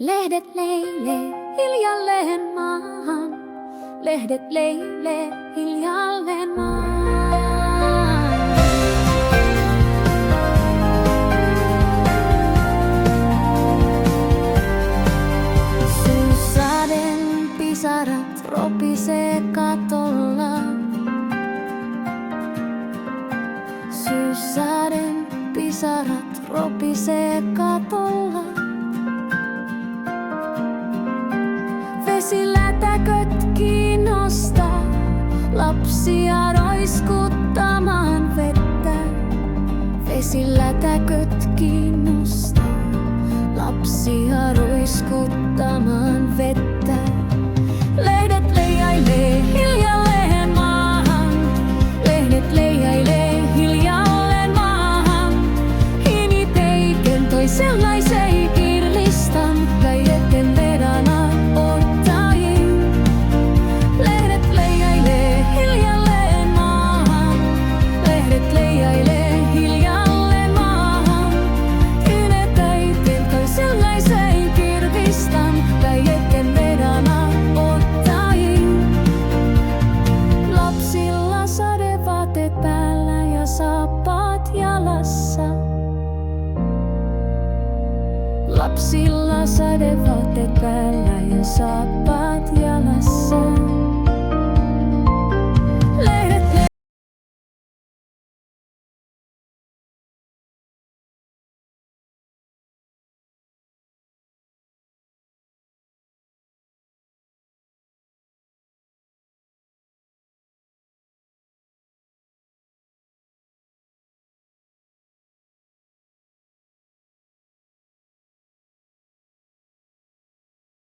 Lehdet leilee hiljalleen maahan. Lehdet leilee hiljalleen maahan. Syyssaden pisarat ropisee katolla. Syyssaden pisarat ropisee katolla. Vesilätäköt kiinnostaa lapsia roiskuttamaan vettä. Vesilätäköt kiinnostaa lapsia roiskuttamaan vettä. Lehdet leijailee hiljalleen maahan. Lehdet leijailee hiljalleen maahan. Hiniteiken toi sellaisei kirlistan väijeten vedana. Saappaat jalassa. Lapsilla sadevaatteet päällä ja saappaat jalassa.